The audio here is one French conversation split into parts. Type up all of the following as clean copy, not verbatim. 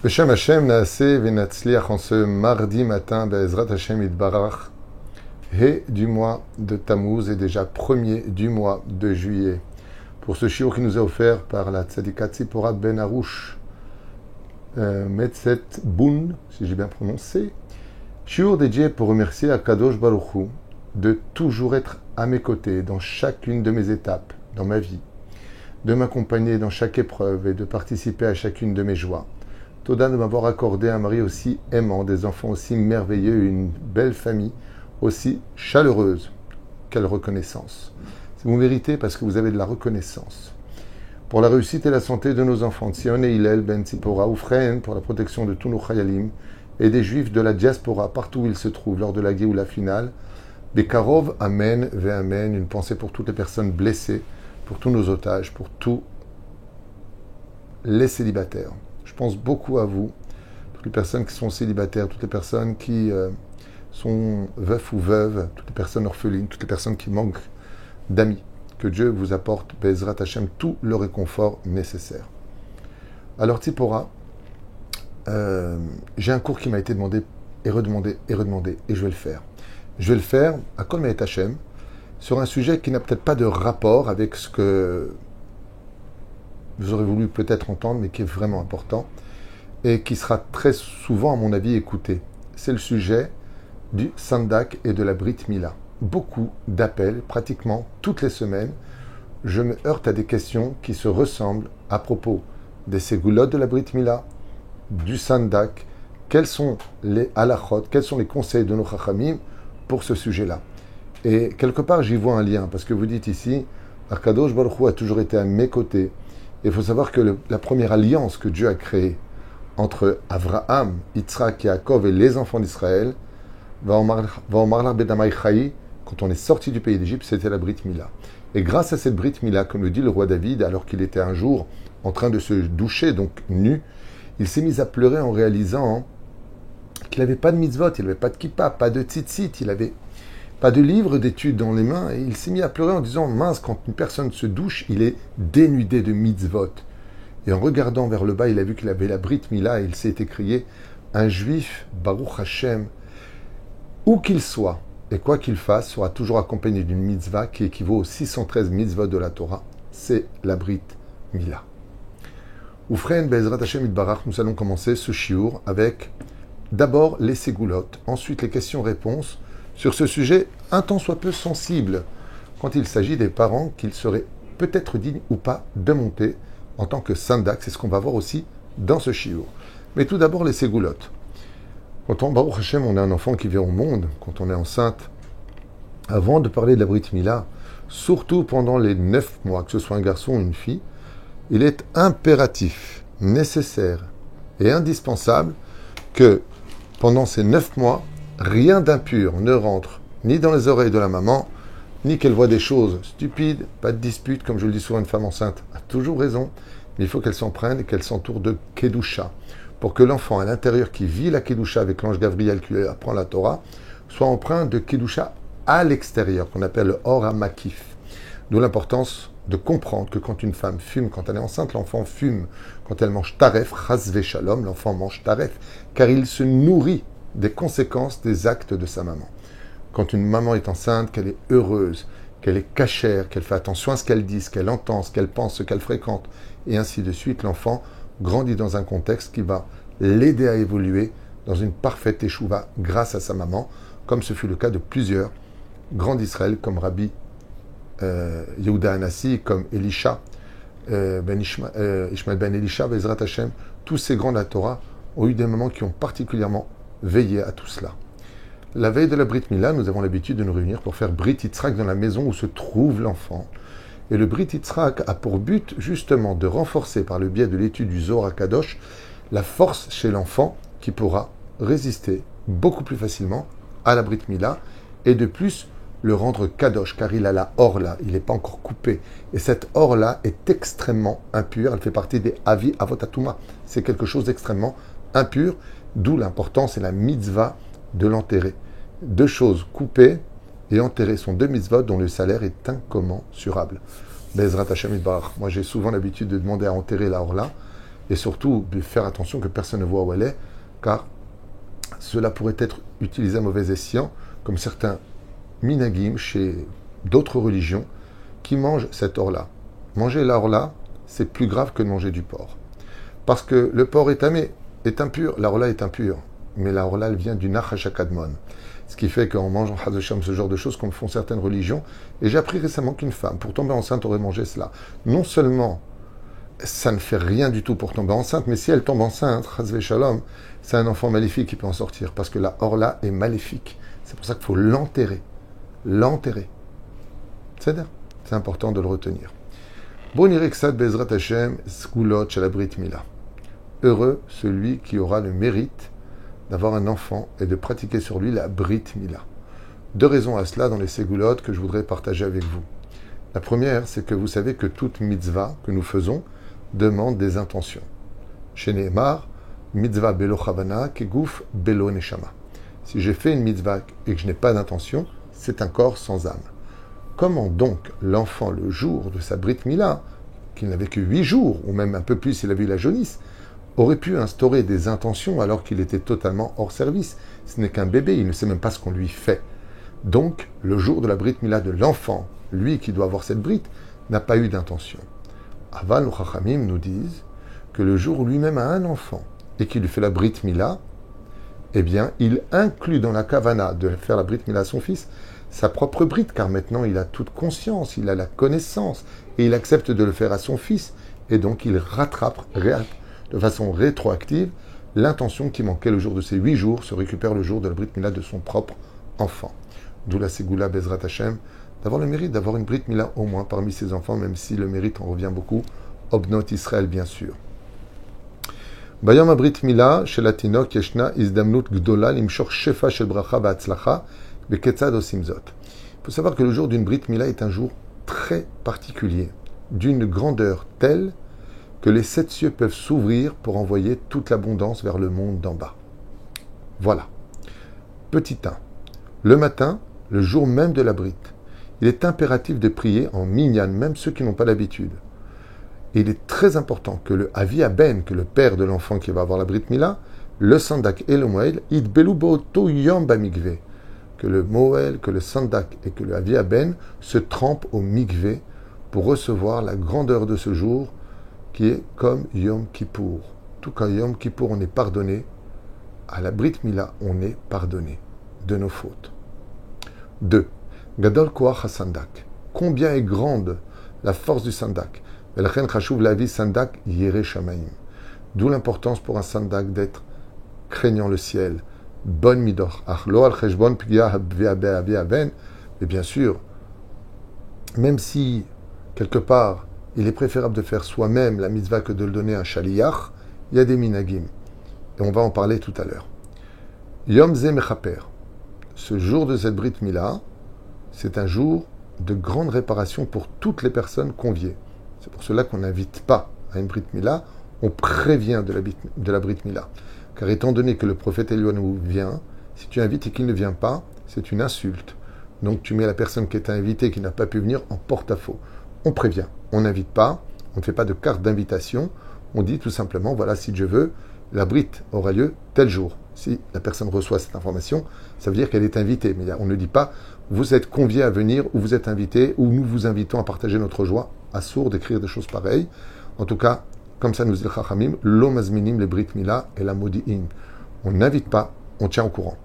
Beshem Hashem Naase Venatzliach en ce mardi matin, Be'ezrat Hashem Yitbarach, He du mois de Tammuz et déjà premier du mois de juillet. Pour ce shiur qui nous est offert par la Tzadika Tzipora Ben Arouche, Metzet Boun, si j'ai bien prononcé, shiur dédié pour remercier Akadosh Baruch Hu de toujours être à mes côtés dans chacune de mes étapes, dans ma vie, de m'accompagner dans chaque épreuve et de participer à chacune de mes joies. Toda de m'avoir accordé un mari aussi aimant, des enfants aussi merveilleux, une belle famille aussi chaleureuse. Quelle reconnaissance. Vous méritez parce que vous avez de la reconnaissance. Pour la réussite et la santé de nos enfants, Tzion et Hillel, Ben Tzipora, Oufren, pour la protection de tous nos Chayalim et des Juifs de la diaspora, partout où ils se trouvent, lors de la Géoula finale. Bekarov, Amen, Ve Amen, une pensée pour toutes les personnes blessées, pour tous nos otages, pour tous les célibataires. Je pense beaucoup à vous, toutes les personnes qui sont célibataires, toutes les personnes qui sont veufs ou veuves, toutes les personnes orphelines, toutes les personnes qui manquent d'amis. Que Dieu vous apporte, Be'ezrat Hashem, tout le réconfort nécessaire. Alors Tzipora, j'ai un cours qui m'a été demandé et redemandé, et je vais le faire. Je vais le faire à Kol Me'et Hashem, sur un sujet qui n'a peut-être pas de rapport avec ce que vous aurez voulu peut-être entendre, mais qui est vraiment important et qui sera très souvent, à mon avis, écouté. C'est le sujet du Sandak et de la Brit Mila. Beaucoup d'appels, pratiquement toutes les semaines, je me heurte à des questions qui se ressemblent à propos des Segulot de la Brit Mila, du Sandak, quels sont les halachot, quels sont les conseils de nos Chachamim pour ce sujet-là. Et quelque part, j'y vois un lien, parce que vous dites ici, Akadosh Baruch Hu a toujours été à mes côtés. Il faut savoir que la première alliance que Dieu a créée entre Avraham, Yitzhak et Yaakov et les enfants d'Israël, quand on est sorti du pays d'Égypte, c'était la Brit Mila. Et grâce à cette Brit Mila, comme le dit le roi David, alors qu'il était un jour en train de se doucher, donc nu, il s'est mis à pleurer en réalisant qu'il n'avait pas de mitzvot, il n'avait pas de kippa, pas de tzitzit, il n'avait pas de livre d'études dans les mains, et il s'est mis à pleurer en disant, mince, quand une personne se douche, il est dénudé de mitzvot. Et en regardant vers le bas, il a vu qu'il avait la Brit Mila, et il s'est écrié, un juif, Baruch Hashem, où qu'il soit, et quoi qu'il fasse, sera toujours accompagné d'une mitzvah qui équivaut aux 613 mitzvot de la Torah, c'est la Brit Mila. Oufren, Be'ezrat Hashem Yitbarach, nous allons commencer ce shiur avec d'abord les Segulot, ensuite les questions-réponses, sur ce sujet un tant soit peu sensible, quand il s'agit des parents qu'ils seraient peut-être dignes ou pas de monter en tant que Sandak, c'est ce qu'on va voir aussi dans ce shiur. Mais tout d'abord les Segulot. Quand on, Baruch Hashem, on a un enfant qui vient au monde, quand on est enceinte, avant de parler de la Brit Mila, surtout pendant les 9 mois, que ce soit un garçon ou une fille, il est impératif, nécessaire et indispensable que pendant ces 9 mois, rien d'impur ne rentre ni dans les oreilles de la maman, ni qu'elle voit des choses stupides, pas de dispute, comme je le dis souvent, une femme enceinte a toujours raison, mais il faut qu'elle s'en prenne et qu'elle s'entoure de Kedusha, pour que l'enfant à l'intérieur qui vit la Kedusha avec l'ange Gabriel qui lui apprend la Torah, soit empreint de Kedusha à l'extérieur, qu'on appelle le Or HaMakif. D'où l'importance de comprendre que quand une femme fume, quand elle est enceinte, l'enfant fume. Quand elle mange taref, chas v'shalom, l'enfant mange taref, car il se nourrit des conséquences des actes de sa maman. Quand une maman est enceinte, qu'elle est heureuse, qu'elle est cachère, qu'elle fait attention à ce qu'elle dit, ce qu'elle entend, ce qu'elle pense, ce qu'elle fréquente, et ainsi de suite, l'enfant grandit dans un contexte qui va l'aider à évoluer dans une parfaite échouva grâce à sa maman, comme ce fut le cas de plusieurs grands d'Israël, comme Rabbi Yehuda Hanassi, comme Elisha, Ishmael ben Elisha, Be'ezrat Hashem, tous ces grands de la Torah ont eu des moments qui ont particulièrement veillé à tout cela. La veille de la Brit Mila, nous avons l'habitude de nous réunir pour faire Brit Yitzhak dans la maison où se trouve l'enfant. Et le Brit Yitzhak a pour but justement de renforcer par le biais de l'étude du Zohar HaKadosh la force chez l'enfant qui pourra résister beaucoup plus facilement à la Brit Mila et de plus le rendre Kadosh car il a la Orla, il n'est pas encore coupé. Et cette Orla est extrêmement impure, elle fait partie des Avi Avotatuma. C'est quelque chose d'extrêmement impur, d'où l'importance et la mitzvah de l'enterrer. Deux choses, couper et enterrer, sont deux mitzvot dont le salaire est incommensurable. Be'ezrat Hashem Yitbarach. Moi j'ai souvent l'habitude de demander à enterrer la Orla et surtout de faire attention que personne ne voit où elle est, car cela pourrait être utilisé à mauvais escient, comme certains minagim chez d'autres religions qui mangent cet or-là. Manger l'or-là, c'est plus grave que de manger du porc. Parce que le porc est tamé, est impur, l'or-là est impur. Mais l'or-là, elle vient du Nachashakadmon. Ce qui fait qu'en mangeant Hadosham, ce genre de choses, comme font certaines religions, et j'ai appris récemment qu'une femme, pour tomber enceinte, aurait mangé cela. Non seulement ça ne fait rien du tout pour tomber enceinte, mais si elle tombe enceinte, Chazve Shalom, c'est un enfant maléfique qui peut en sortir, parce que la orla est maléfique. C'est pour ça qu'il faut l'enterrer. L'enterrer. C'est important de le retenir. Boniriksad Bezrat Hashem, Skulot Shalabrit Mila. Heureux celui qui aura le mérite d'avoir un enfant et de pratiquer sur lui la Brit Mila. 2 raisons à cela dans les Ségoulottes que je voudrais partager avec vous. La première, c'est que vous savez que toute mitzvah que nous faisons demande des intentions. Chez Nehemar, mitzvah belo chavana, kegouf belo neshama. Si j'ai fait une mitzvah et que je n'ai pas d'intention, c'est un corps sans âme. Comment donc l'enfant, le jour de sa Brit Mila, qu'il n'avait que 8 jours, ou même un peu plus s'il a vu la jaunisse, aurait pu instaurer des intentions alors qu'il était totalement hors service? Ce n'est qu'un bébé, il ne sait même pas ce qu'on lui fait. Donc, le jour de la Brit Mila de l'enfant, lui qui doit avoir cette Brit, n'a pas eu d'intention. Aval ou Chachamim nous disent que le jour où lui-même a un enfant et qu'il lui fait la Brit Mila, eh bien, il inclut dans la kavana de faire la Brit Mila à son fils sa propre Brit, car maintenant il a toute conscience, il a la connaissance, et il accepte de le faire à son fils, et donc il rattrape de façon rétroactive l'intention qui manquait le jour de ses 8 jours, se récupère le jour de la Brit Mila de son propre enfant. D'où la Ségoula Bezrat Hashem, d'avoir le mérite d'avoir une Brit Mila au moins parmi ses enfants, même si le mérite en revient beaucoup, Obnot Israël bien sûr. Bayam Brit Mila, chez la Tinok, Yeshna, Izdamnut Gdola, Limshor Shefa Shel Bracha Ba'atzlacha, Beketzad Osimzot. Il faut savoir que le jour d'une Brit Mila est un jour très particulier, d'une grandeur telle que les 7 cieux peuvent s'ouvrir pour envoyer toute l'abondance vers le monde d'en bas. Voilà. Petit 1. Le matin, le jour même de la Brit, il est impératif de prier en minyan, même ceux qui n'ont pas l'habitude. Et il est très important que le Avi Aben, que le père de l'enfant qui va avoir la Brit Mila, le Sandak et le Moël, idbelu bo'oto yom bamikvé, que le Moël, que le Sandak et que le Avi Aben se trempent au mikvé pour recevoir la grandeur de ce jour qui est comme Yom Kippour. Tout comme Yom Kippour, on est pardonné, à la Brit Mila, on est pardonné de nos fautes. 2. Gadol Koach HaSandak. Combien est grande la force du Sandak? Velchen Chashuv Lavi Sandak Yere Shamaim. D'où l'importance pour un Sandak d'être craignant le ciel. Bonne midor. Achlo al cheshbon pgia aben. Et bien sûr, même si, quelque part, il est préférable de faire soi-même la mitzvah que de le donner à un shaliyach, il y a des minagim. Et on va en parler tout à l'heure. Yom Ze Mechaper. Ce jour de cette Brit Mila, c'est un jour de grande réparation pour toutes les personnes conviées. C'est pour cela qu'on n'invite pas à une Brit Mila, on prévient de la Brit Mila. Car étant donné que le prophète Eliyahu vient, si tu invites et qu'il ne vient pas, c'est une insulte. Donc tu mets la personne qui est invitée, qui n'a pas pu venir, en porte-à-faux. On prévient, on n'invite pas, on ne fait pas de carte d'invitation, on dit tout simplement, voilà, si Dieu veut, la Brit aura lieu tel jour. Si la personne reçoit cette information, ça veut dire qu'elle est invitée. Mais on ne dit pas, vous êtes convié à venir, ou vous êtes invité, ou nous vous invitons à partager notre joie. Assourd d'écrire des choses pareilles. En tout cas, comme ça nous dit le Chachamim, lo mazminim le Brit Mila et la modi'in. On n'invite pas, on tient au courant.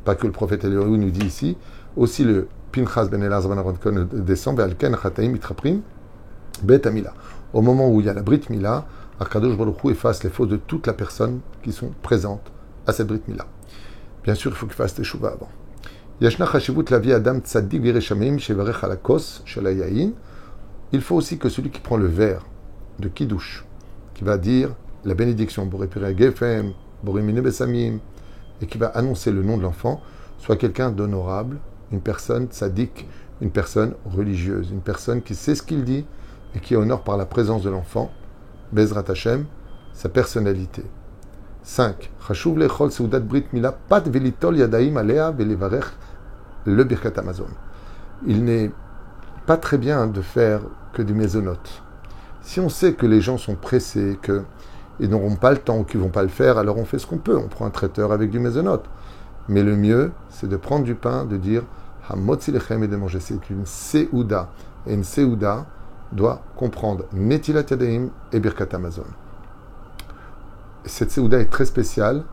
Pas que le prophète Eliyahu nous dit ici, aussi le Pinchas ben Elazar ben Aaron descend, au moment où il y a la Brit Mila, Akadosh Baruch Hu efface les fautes de toute la personne qui sont présentes à cette Brit Mila. Bien sûr, il faut qu'il fasse teshuva avant. Yashna chashivut lavi adam tzaddik v'reshamim shevarech alakos shalayayin. Il faut aussi que celui qui prend le verre de Kiddush, qui va dire la bénédiction, Borépiré Gefen, Borimine Besamim, et qui va annoncer le nom de l'enfant, soit quelqu'un d'honorable, une personne tzaddik, une personne religieuse, une personne qui sait ce qu'il dit et qui honore par la présence de l'enfant, Bezrat Hashem, sa personnalité. 5. Chashuv lechol seudat brit mila pat velitol yadaim alea velevarech le birkat Amazon. Il n'est pas très bien de faire que du mésonote. Si on sait que les gens sont pressés, qu'ils n'auront pas le temps ou qu'ils ne vont pas le faire, alors on fait ce qu'on peut. On prend un traiteur avec du mésonote. Mais le mieux, c'est de prendre du pain, de dire Hamotzi lechem et de manger. C'est une séouda. Et une séouda doit comprendre Netilat Yadeim et Birkat Hamazon. Cette séouda est très spéciale.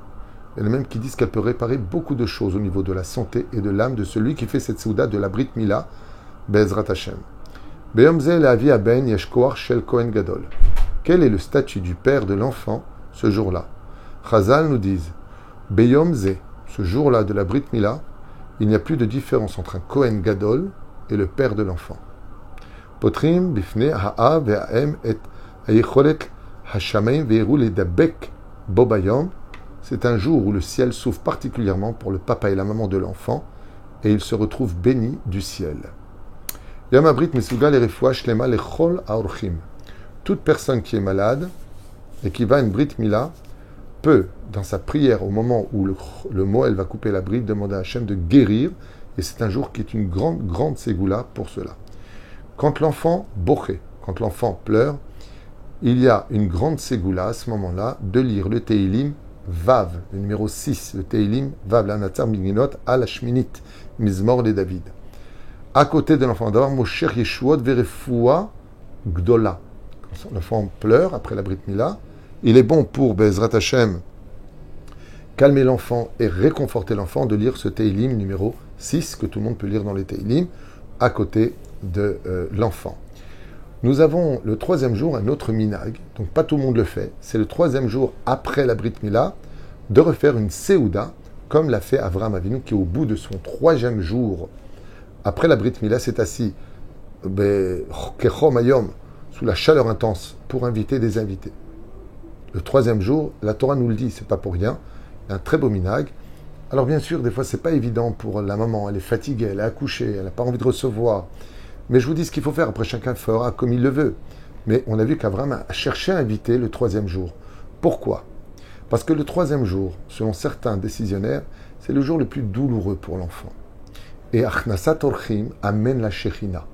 Il y en a même qui disent qu'elle peut réparer beaucoup de choses au niveau de la santé et de l'âme de celui qui fait cette séouda de la Brit Mila, Be'ezrat Hashem. Beyom Ze le'avi haben yesh koach shel Kohen Gadol. Quel est le statut du père de l'enfant ce jour-là? Chazal nous disent Beyom Ze, ce jour-là de la Brit Mila, il n'y a plus de différence entre un Kohen Gadol et le père de l'enfant. Potrim bifne ha'a ve'aem et hayecholet hashameim ve'eru ledabek bobayom. C'est un jour où le ciel s'ouvre particulièrement pour le papa et la maman de l'enfant et ils se retrouvent bénis du ciel. Yom Abrit Mesugal et Refoua Shlema Lechol Aorchim. Toute personne qui est malade et qui va à une Brit Mila peut, dans sa prière, au moment où le Moël va couper la bride, demander à Hachem de guérir. Et c'est un jour qui est une grande ségoula pour cela. Quand l'enfant boché, quand l'enfant pleure, il y a une grande ségoula à ce moment-là de lire le Teilim Vav, le numéro 6, le Teilim Vav, la Natsar Miginot, à la Shminit, Mizmor de David. À côté de l'enfant, d'avoir Mosher Yeshuot Verefoua Gdola. Quand l'enfant pleure après la Brit Mila, il est bon pour Be'ezrat Hashem calmer l'enfant et réconforter l'enfant de lire ce Teilim numéro 6 que tout le monde peut lire dans les Teilim à côté de l'enfant. Nous avons le troisième jour un autre minag, donc pas tout le monde le fait. C'est le troisième jour après la Brit Mila de refaire une Séouda comme l'a fait Avraham Avinu qui au bout de son troisième jour après la Brit Mila s'est assis Kechom Ayom sous la chaleur intense pour inviter des invités. Le troisième jour, la Torah nous le dit, c'est pas pour rien, un très beau minag. Alors bien sûr, des fois c'est pas évident pour la maman, elle est fatiguée, elle est accouchée, elle n'a pas envie de recevoir. Mais je vous dis ce qu'il faut faire, après chacun fera comme il le veut. Mais on a vu qu'Abraham a cherché à inviter le troisième jour. Pourquoi? Parce que le troisième jour, selon certains décisionnaires, c'est le jour le plus douloureux pour l'enfant. Et Achnasat Orchim amène la Shechina.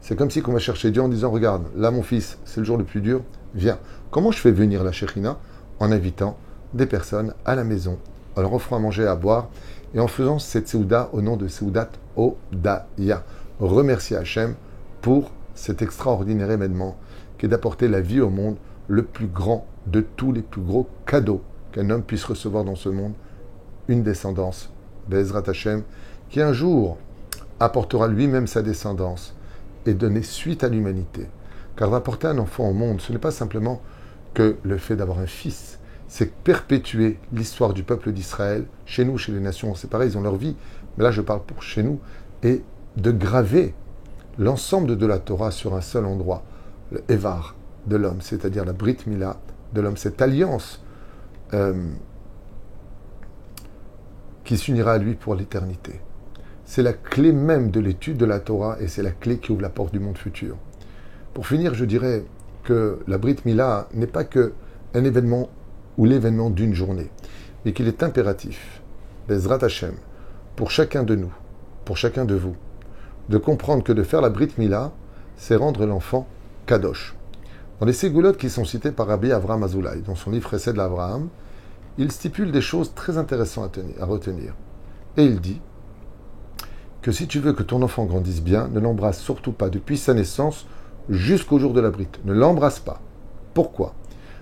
C'est comme si on va chercher Dieu en disant, regarde, là mon fils, c'est le jour le plus dur, viens. Comment je fais venir la Shechina? En invitant des personnes à la maison, en leur offrant à manger et à boire, et en faisant cette Séouda au nom de Séoudat Odaya. Remercier Hachem pour cet extraordinaire événement qui est d'apporter la vie au monde, le plus grand de tous les plus gros cadeaux qu'un homme puisse recevoir dans ce monde, une descendance, Be'ezrat Hachem, qui un jour apportera lui-même sa descendance et donner suite à l'humanité. Car apporter un enfant au monde, ce n'est pas simplement que le fait d'avoir un fils, c'est perpétuer l'histoire du peuple d'Israël. Chez nous, chez les nations, c'est pareil, ils ont leur vie, mais là je parle pour chez nous, et de graver l'ensemble de la Torah sur un seul endroit, le Evar de l'homme, c'est-à-dire la Brit Mila de l'homme, cette alliance qui s'unira à lui pour l'éternité. C'est la clé même de l'étude de la Torah et c'est la clé qui ouvre la porte du monde futur. Pour finir, je dirais que la Brit Mila n'est pas que un événement ou l'événement d'une journée, mais qu'il est impératif, Be'ezrat Hashem, pour chacun de nous, pour chacun de vous, de comprendre que de faire la Brit Mila, c'est rendre l'enfant Kadosh. Dans les ségoulottes qui sont citées par Rabbi Avraham Azoulay, dans son livre Chesed l'Avraham, il stipule des choses très intéressantes à retenir. Et il dit que si tu veux que ton enfant grandisse bien, ne l'embrasse surtout pas depuis sa naissance jusqu'au jour de la Brit. Ne l'embrasse pas. Pourquoi?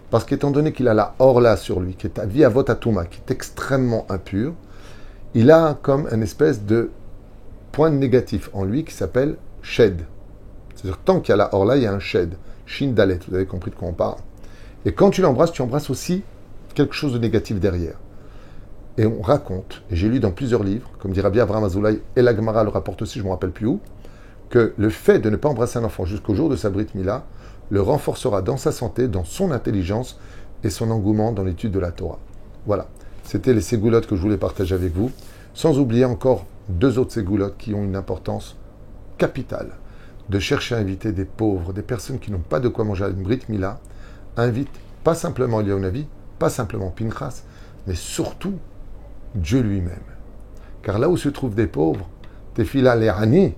Parce qu'étant donné qu'il a la orla sur lui, qui est à Avot Atuma, qui est extrêmement impur, il a comme une espèce de point négatif en lui qui s'appelle shed. C'est-à-dire, tant qu'il y a la orla, il y a un shed. Shin Dalet, vous avez compris de quoi on parle. Et quand tu l'embrasses, tu embrasses aussi quelque chose de négatif derrière. Et on raconte, et j'ai lu dans plusieurs livres, comme dit Rabbi Avraham Azoulay, et la Gemara le rapporte aussi, je ne me rappelle plus où, que le fait de ne pas embrasser un enfant jusqu'au jour de sa Brit Mila le renforcera dans sa santé, dans son intelligence et son engouement dans l'étude de la Torah. Voilà, c'était les ségoulottes que je voulais partager avec vous, sans oublier encore deux autres ségoulottes qui ont une importance capitale. De chercher à inviter des pauvres, des personnes qui n'ont pas de quoi manger à une Brit Mila, invite pas simplement Eliyahu, pas simplement Pinchas, mais surtout Dieu lui-même. Car là où se trouvent des pauvres, Tefila le'ani,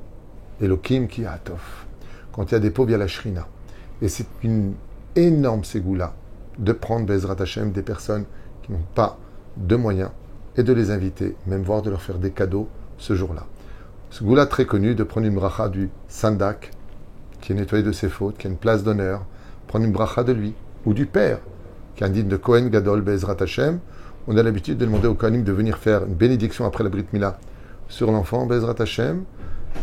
Elokim ki atov. quand il y a des pauvres, il y a la shrina. Et c'est une énorme ségoula de prendre Bezrat Hashem des personnes qui n'ont pas de moyens et de les inviter, même voire de leur faire des cadeaux ce jour-là. Ségoula très connu de prendre une bracha du sandak, qui est nettoyé de ses fautes, qui a une place d'honneur, prendre une bracha de lui, ou du père, qui indique de Kohen Gadol Bezrat Hashem. On a l'habitude de demander au Kohanim de venir faire une bénédiction après la Brit Mila sur l'enfant Bezrat Hashem,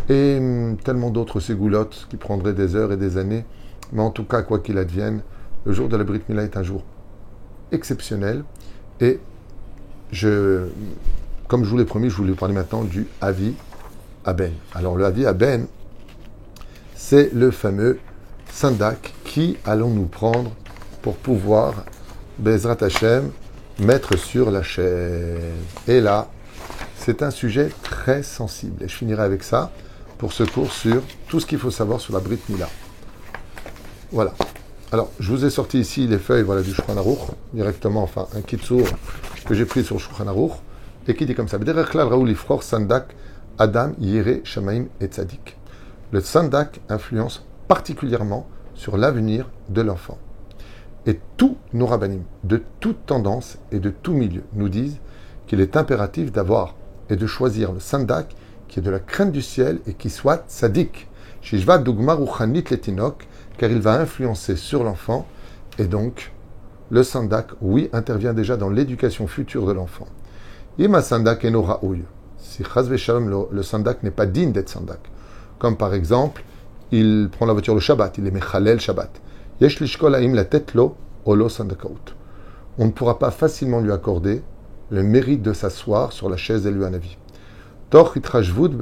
et tellement d'autres ségoulottes qui prendraient des heures et des années. Mais en tout cas, quoi qu'il advienne, le jour de la Brit Mila est un jour exceptionnel. Et comme je vous l'ai promis, je voulais vous parler maintenant du Avi Aben. Alors le Avi Aben, c'est le fameux Sandak qui allons-nous prendre pour pouvoir, Bezrat Hashem, mettre sur la chaise. Et là, c'est un sujet très sensible. Et je finirai avec ça pour ce cours sur tout ce qu'il faut savoir sur la Brit Mila. Voilà. Alors, je vous ai sorti ici les feuilles du Shulchan Aruch, directement, enfin, un kitsur que j'ai pris sur Shulchan Aruch, et qui dit comme ça. B'derech klal raoul ifror sandak adam yireh shamaim et tzadik. Le sandak influence particulièrement sur l'avenir de l'enfant. Et tous nos rabbanim, de toute tendance et de tout milieu, nous disent qu'il est impératif d'avoir et de choisir le sandak qui est de la crainte du ciel et qui soit tzaddik. Shishva dugma ruchanit letinok, car il va influencer sur l'enfant. Et donc, le sandak, oui, intervient déjà dans l'éducation future de l'enfant. Ima sandak eno raouy. Si chas v'shalom, le sandak n'est pas digne d'être sandak. Comme par exemple, il prend la voiture le Shabbat, il est mechalel Shabbat. Yesh lishkol haim latet lo olo sandakaut. On ne pourra pas facilement lui accorder le mérite de s'asseoir sur la chaise élue à Navi. Toch itrajvud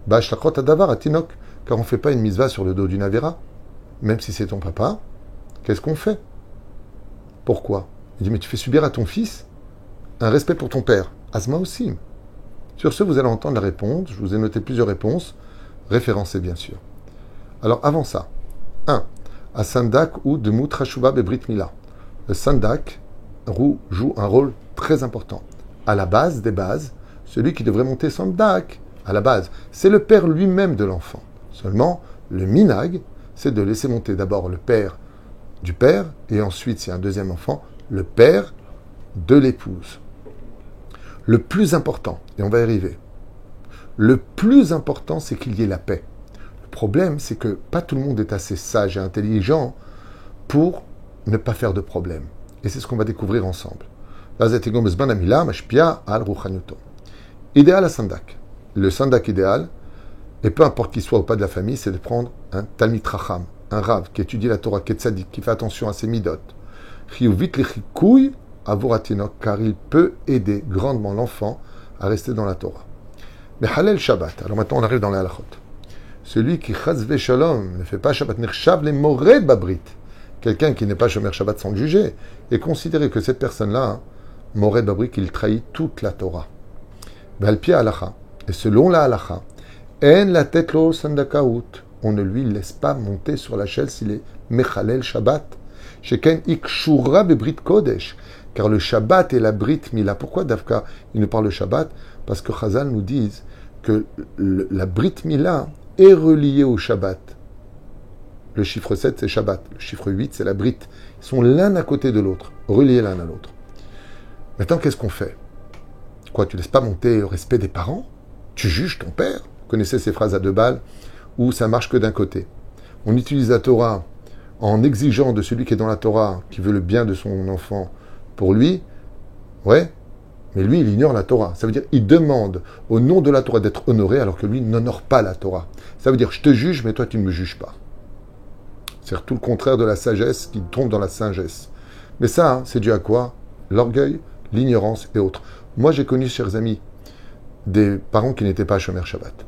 b'ashlachot adavar atinok, car on ne fait pas une misva sur le dos d'une avera, même si c'est ton papa. Qu'est-ce qu'on fait? Pourquoi? Il dit, mais tu fais subir à ton fils un respect pour ton père. Asma aussi. Sur ce, vous allez entendre la réponse. Je vous ai noté plusieurs réponses, référencées bien sûr. Alors avant ça, 1. À Sandak ou de Mutrashuva Bebrit Mila. Le Sandak joue un rôle très important. À la base des bases, celui qui devrait monter Sandak, à la base, c'est le père lui-même de l'enfant. Seulement, le minag, c'est de laisser monter d'abord le père du père, et ensuite, s'il y a un deuxième enfant, le père de l'épouse. Le plus important, et on va y arriver, le plus important, c'est qu'il y ait la paix. Le problème, c'est que pas tout le monde est assez sage et intelligent pour ne pas faire de problème. Et c'est ce qu'on va découvrir ensemble. Idéal à Sandak. Le Sandak idéal, et peu importe qu'il soit ou pas de la famille, c'est de prendre un Talmid Racham, un Rav qui étudie la Torah, qui est tzaddik, qui fait attention à ses midot. Car il peut aider grandement l'enfant à rester dans la Torah. Mais Halel Shabbat, alors maintenant on arrive dans les halachot. Celui qui chazve shalom ne fait pas Shabbat nirshav les mored babrit. Quelqu'un qui n'est pas shomer Shabbat sans le juger est considéré que cette personne-là, mored babrit, qu'il trahit toute la Torah. Balpi halacha, et selon la halacha, en la tête lo sandakaout, on ne lui laisse pas monter sur la chaise s'il est mechalel Shabbat. Sheken ikshura bebrit kodesh, car le Shabbat est la Brit Mila. Pourquoi Davka il nous parle de Shabbat? Parce que Chazal nous dit que la Brit Mila est reliée au Shabbat. Le chiffre 7, c'est Shabbat. Le chiffre 8, c'est la Brit. Ils sont l'un à côté de l'autre, reliés l'un à l'autre. Maintenant, qu'est-ce qu'on fait? Quoi, tu laisses pas monter le respect des parents? Tu juges ton père? Vous connaissez ces phrases à deux balles où ça marche que d'un côté. On utilise la Torah en exigeant de celui qui est dans la Torah, qui veut le bien de son enfant, pour lui, ouais, mais lui, il ignore la Torah. Ça veut dire il demande au nom de la Torah d'être honoré, alors que lui n'honore pas la Torah. Ça veut dire je te juge, mais toi tu ne me juges pas. C'est tout le contraire de la sagesse qui tombe dans la sagesse. Mais ça, c'est dû à quoi? L'orgueil, l'ignorance et autres. Moi, j'ai connu, chers amis, des parents qui n'étaient pas shomer Shabbat.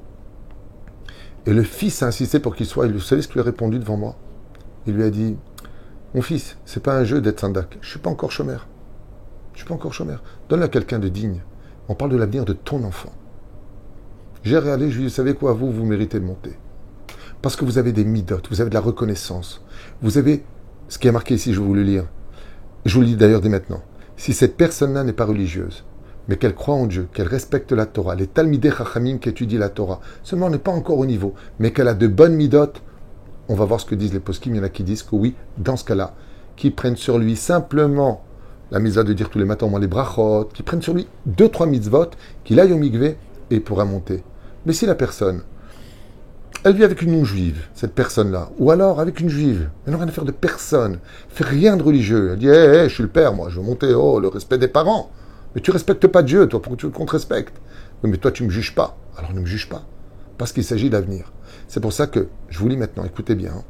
Et le fils a insisté pour qu'il soit. Vous savez ce qu'il lui a répondu devant moi? Il lui a dit, mon fils, c'est pas un jeu d'être sandak. Je suis pas encore shomer. Je suis pas encore shomer. Donne-le à quelqu'un de digne. On parle de l'avenir de ton enfant. J'ai réalisé, je lui ai dit, vous savez quoi, vous méritez de monter. Parce que vous avez des midotes, vous avez de la reconnaissance. Vous avez, ce qui est marqué ici, je vais vous le lire. Je vous le lis d'ailleurs dès maintenant. Si cette personne-là n'est pas religieuse, mais qu'elle croit en Dieu, qu'elle respecte la Torah, les Talmidei Chachamim qui étudient la Torah, seulement elle n'est pas encore au niveau, mais qu'elle a de bonnes midotes, on va voir ce que disent les poskim. Il y en a qui disent que oui, dans ce cas-là, qui prennent sur lui simplement la mitzvah de dire tous les matins au moins les brachot, qui prennent sur lui 2-3 mitzvot, qu'il aille au mikvé et il pourra monter. Mais si la personne, elle vit avec une non-juive, cette personne-là, ou alors avec une juive, elle n'a rien à faire de personne, elle fait rien de religieux, elle dit je suis le père, moi, je veux monter, le respect des parents. Mais tu respectes pas Dieu, toi, pour que tu veux qu'on te respecte. Oui, mais toi, tu me juges pas. Alors ne me juge pas. Parce qu'il s'agit d'avenir. C'est pour ça que, je vous lis maintenant, écoutez bien.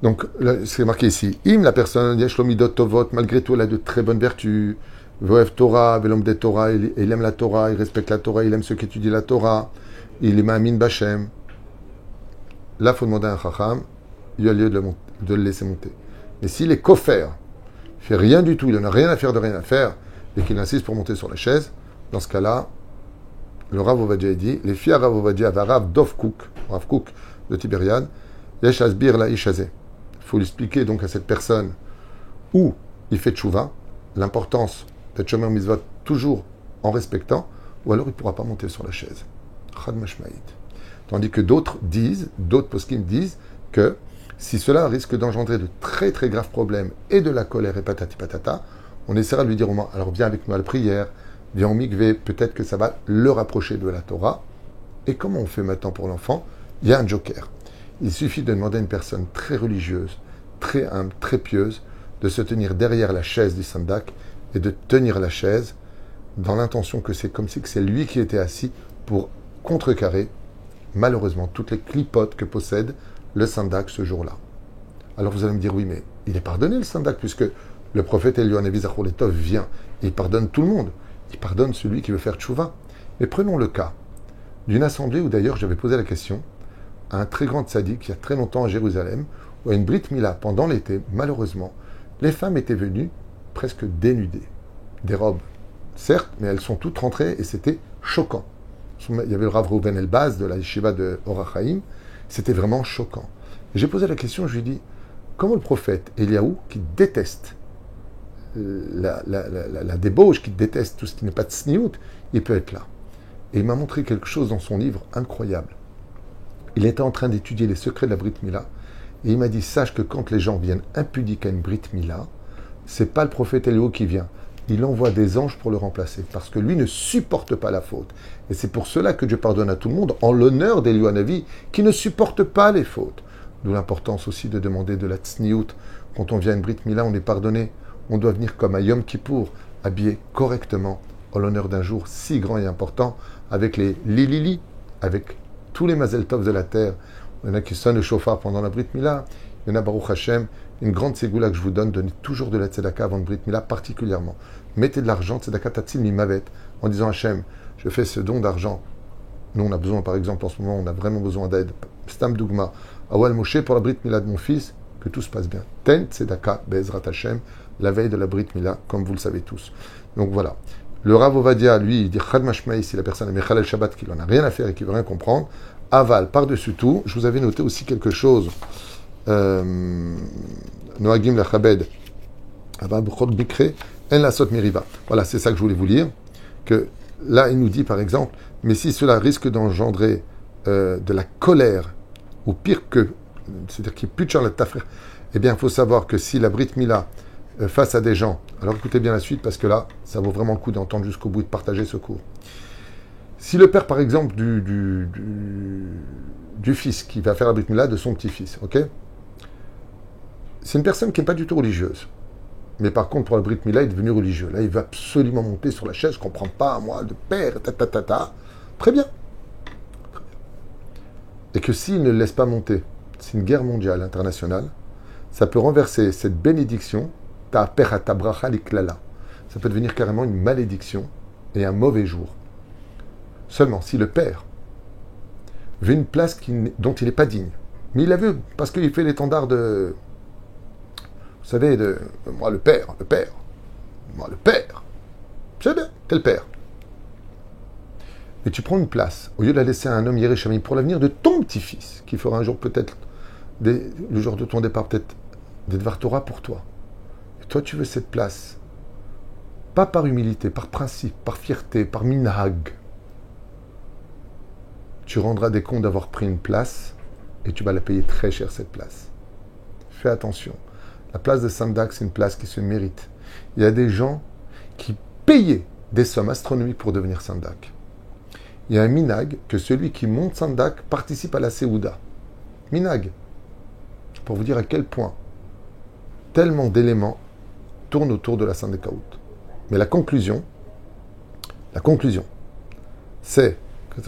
Donc, là, c'est marqué ici. La personne, Yeshlomidot Tovot, malgré tout, elle a de très bonnes vertus. Voev Torah, Velom de Torah, il aime la Torah, il respecte la Torah, il aime ceux qui étudient la Torah, il est Ma'amin Bachem. Là, il faut demander à un Chacham, il y a lieu de le laisser monter. Mais s'il est kofer, il fait rien du tout, il n'en a rien à faire de rien à faire, et qu'il insiste pour monter sur la chaise, dans ce cas-là, le Rav Ovadia dit, les filles à Rav Ovadia, Rav Kook de Tibériade, Yesh Asbir la Ishazé. Il faut lui expliquer donc à cette personne où il fait tchouva, l'importance d'être shomer mitzvot toujours en respectant, ou alors il ne pourra pas monter sur la chaise. Chad mashmaïd. Tandis que d'autres poskim disent que si cela risque d'engendrer de très très graves problèmes et de la colère et patati patata, on essaiera de lui dire au moins, alors viens avec nous à la prière, viens au mikvé, peut-être que ça va le rapprocher de la Torah. Et comment on fait maintenant pour l'enfant? Il y a un joker. Il suffit de demander à une personne très religieuse, très humble, très pieuse, de se tenir derrière la chaise du sandak et de tenir la chaise dans l'intention que c'est comme si que c'est lui qui était assis pour contrecarrer, malheureusement, toutes les clipotes que possède le sandak ce jour-là. Alors vous allez me dire, oui, mais il est pardonné le sandak, puisque le prophète Eliyahu Zachor Letov vient et il pardonne tout le monde. Il pardonne celui qui veut faire tchouva. Mais prenons le cas d'une assemblée où d'ailleurs j'avais posé la question à un très grand tzaddik il y a très longtemps à Jérusalem, où à une Brit Mila pendant l'été, malheureusement, les femmes étaient venues presque dénudées. Des robes, certes, mais elles sont toutes rentrées et c'était choquant. Il y avait le Rav Reuven Elbaz de la yeshiva de Or HaChaim, c'était vraiment choquant. Et j'ai posé la question, je lui ai dit, comment le prophète Eliyahu, qui déteste la débauche, qui déteste tout ce qui n'est pas de sniout, il peut être là. Et il m'a montré quelque chose dans son livre incroyable. Il était en train d'étudier les secrets de la Brit Mila, et il m'a dit, sache que quand les gens viennent impudiques à une Brit Mila, c'est pas le prophète Eliyahu qui vient. Il envoie des anges pour le remplacer, parce que lui ne supporte pas la faute. Et c'est pour cela que Dieu pardonne à tout le monde, en l'honneur d'Eliyahu Hanavi, qui ne supporte pas les fautes. D'où l'importance aussi de demander de la tsniout. Quand on vient à une Brit Mila, on est pardonné. On doit venir comme à Yom Kippour, habillé correctement, en l'honneur d'un jour si grand et important, avec les lilili, avec tous les Mazel Tov de la terre. Il y en a qui sonnent le chauffard pendant la Brit Mila. Il y en a, Baruch Hashem, une grande ségoula que je vous donne, donnez toujours de la tzedaka avant le Brit Mila, particulièrement. Mettez de l'argent, tzedaka tatzil mimavet, en disant Hashem, je fais ce don d'argent. Nous, on a besoin, par exemple, en ce moment, on a vraiment besoin d'aide. Stam Dougma, Awal Moshe pour la Brit Mila de mon fils, que tout se passe bien. Ten tzedaka be'ezrat Hashem, la veille de la Brit Mila, comme vous le savez tous. Donc voilà. Le Rav Ovadia, lui, il dit Chad Mashmaï, si la personne a Mechalel Shabbat, qu'il n'en a rien à faire et qu'il veut rien comprendre. Aval, par-dessus tout, je vous avais noté aussi quelque chose. Noagim Lachabed, Bikre, En la Sot Meriva. Voilà, c'est ça que je voulais vous lire. Que là, il nous dit par exemple, mais si cela risque d'engendrer de la colère, ou pire que, c'est-à-dire qu'il pue de la tafrère, eh bien, il faut savoir que si la Brit Mila face à des gens, alors écoutez bien la suite parce que là, ça vaut vraiment le coup d'entendre jusqu'au bout et de partager ce cours. Si le père, par exemple, du fils qui va faire la Brit Mila de son petit-fils, ok, c'est une personne qui n'est pas du tout religieuse. Mais par contre, pour la Brit Mila, il est devenu religieux. Là, il va absolument monter sur la chaise. Je ne comprends pas, moi, le père, Très bien. Et que s'il ne le laisse pas monter, c'est une guerre mondiale internationale, ça peut renverser cette bénédiction, ta perata bracha liklala. Ça peut devenir carrément une malédiction et un mauvais jour. Seulement, si le père veut une place dont il n'est pas digne, mais il la veut parce qu'il fait l'étendard de... Vous savez, moi le père, moi le père, c'est bien, t'es le père. Et tu prends une place, au lieu de la laisser à un homme Yéréchamim pour l'avenir de ton petit-fils, qui fera un jour peut-être, le jour de ton départ, peut-être des Dvar Torah pour toi. Et toi, tu veux cette place, pas par humilité, par principe, par fierté, par minhag. Tu rendras des comptes d'avoir pris une place et tu vas la payer très cher cette place. Fais attention. La place de Sandak, c'est une place qui se mérite. Il y a des gens qui payaient des sommes astronomiques pour devenir Sandak. Il y a un minag que celui qui monte Sandak participe à la Seouda. Minag. Pour vous dire à quel point tellement d'éléments tournent autour de la Sandekaout. Mais la conclusion, c'est,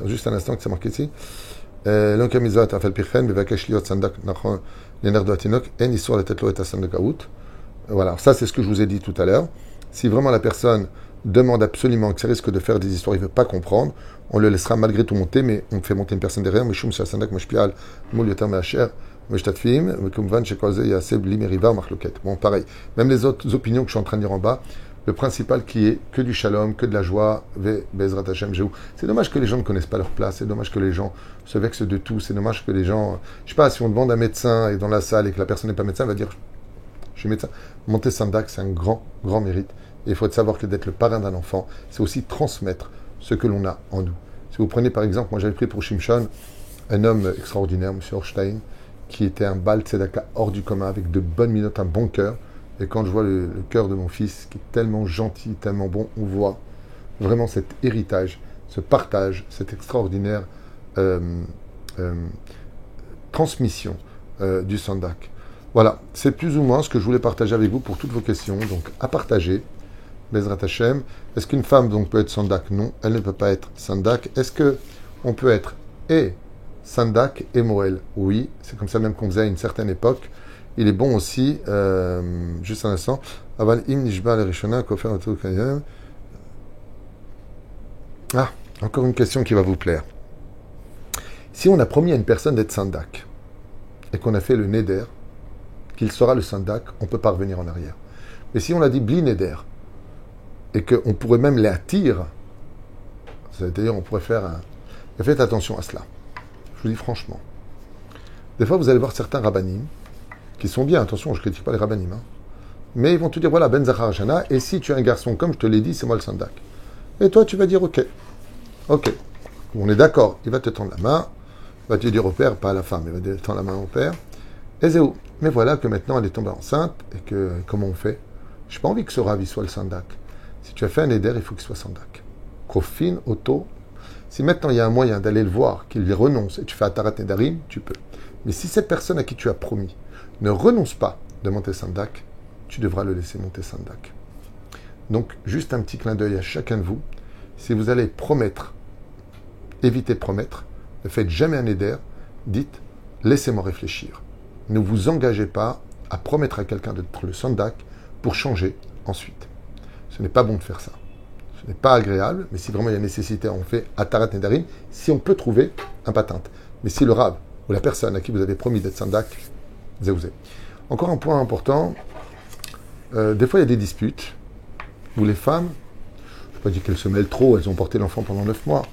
juste un instant que c'est marqué ici, voilà, ça c'est ce que je vous ai dit tout à l'heure. Si vraiment la personne demande absolument que ça risque de faire des histoires, il ne veut pas comprendre, on le laissera malgré tout monter, mais on fait monter une personne derrière. Bon, pareil. Même les autres opinions que je suis en train de dire en bas, le principal qui est que du shalom, que de la joie, Bezrat Hashem, Jéhu. C'est dommage que les gens ne connaissent pas leur place, c'est dommage que les gens se vexent de tout, c'est dommage que les gens... Je sais pas, si on demande à un médecin et dans la salle et que la personne n'est pas médecin, elle va dire « Je suis médecin ». Monter Sandak, c'est un grand, grand mérite. Et il faut savoir que d'être le parrain d'un enfant, c'est aussi transmettre ce que l'on a en nous. Si vous prenez par exemple, moi j'avais pris pour Shimshon, un homme extraordinaire, M. Horstein, qui était un Baal Tzedaka hors du commun, avec de bonnes minutes, un bon cœur. Et quand je vois le cœur de mon fils, qui est tellement gentil, tellement bon, on voit vraiment cet héritage, ce partage, cette extraordinaire transmission du Sandak. Voilà, c'est plus ou moins ce que je voulais partager avec vous pour toutes vos questions. Donc, à partager, Bezrat Hashem. Est-ce qu'une femme donc peut être Sandak? Non, elle ne peut pas être Sandak. Est-ce qu'on peut être et Sandak et Moël? Oui, c'est comme ça même qu'on faisait à une certaine époque. Il est bon aussi, juste un instant, Aval im nishba le rishona kofer oto kayem. Ah, encore une question qui va vous plaire. Si on a promis à une personne d'être Sandak et qu'on a fait le Neder, qu'il sera le Sandak, on ne peut pas revenir en arrière. Mais si on a dit Bli Neder et qu'on pourrait même l'attirer, c'est-à-dire on pourrait faire un... Et faites attention à cela. Je vous dis franchement. Des fois, vous allez voir certains rabbanim qui sont bien, attention, je ne critique pas les rabbanim, hein, mais ils vont te dire, voilà, Ben Zachar Shana, et si tu es un garçon, comme je te l'ai dit, c'est moi le Sandak. Et toi, tu vas dire, ok, on est d'accord, il va te tendre la main, il va te dire au père, pas à la femme, il va te tendre la main au père, et c'est où? Mais voilà que maintenant, elle est tombée enceinte, et que, comment on fait? Je n'ai pas envie que ce Rav soit le Sandak. Si tu as fait un éder, il faut qu'il soit Sandak. Kofin, auto. Si maintenant il y a un moyen d'aller le voir, qu'il renonce, et tu fais Atarat Nedarim, tu peux. Mais si cette personne à qui tu as promis ne renonce pas de monter Sandak, tu devras le laisser monter Sandak. Donc, juste un petit clin d'œil à chacun de vous. Si vous allez promettre, évitez de promettre, ne faites jamais un éder, dites, laissez-moi réfléchir. Ne vous engagez pas à promettre à quelqu'un d'être le Sandak pour changer ensuite. Ce n'est pas bon de faire ça. Ce n'est pas agréable, mais si vraiment il y a nécessité, on fait Atarat Nedarim, si on peut trouver un patente. Mais si le Rav ou la personne à qui vous avez promis d'être Sandak, zéouzé. Encore un point important, des fois il y a des disputes où les femmes, je ne pas dire qu'elles se mêlent trop, elles ont porté l'enfant pendant 9 mois.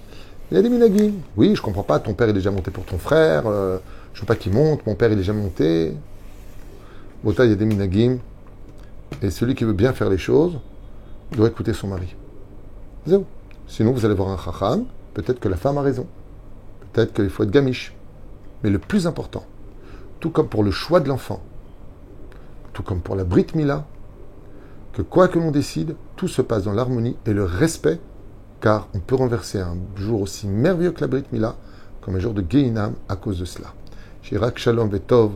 Il y a des minagim. Oui, je ne comprends pas, ton père est déjà monté pour ton frère, je ne veux pas qu'il monte, mon père est déjà monté. Bon, il y a des minagim, et celui qui veut bien faire les choses doit écouter son mari. Zéo. Sinon, vous allez voir un chacham, peut-être que la femme a raison, peut-être qu'il faut être gamiche. Mais le plus important, tout comme pour le choix de l'enfant, tout comme pour la Brit Mila, que quoi que l'on décide, tout se passe dans l'harmonie et le respect, car on peut renverser un jour aussi merveilleux que la Brit Mila, comme un jour de Geinam à cause de cela. Shirak Shalom Vetov,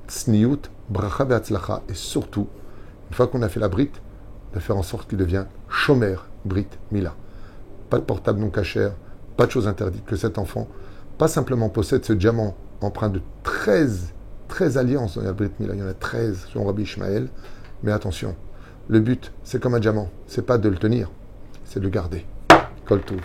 Tsniout, Bracha Be'atzlacha, et surtout, une fois qu'on a fait la Brit, de faire en sorte qu'il devienne Shomer Brit Mila. Pas de portable non cachère, pas de choses interdites, que cet enfant, pas simplement possède ce diamant empreint de 13 alliances dans la Brit Mila, il y en a 13 selon Rabbi Ishmael, mais attention, le but, c'est comme un diamant, c'est pas de le tenir, c'est de le garder. Kol Tov.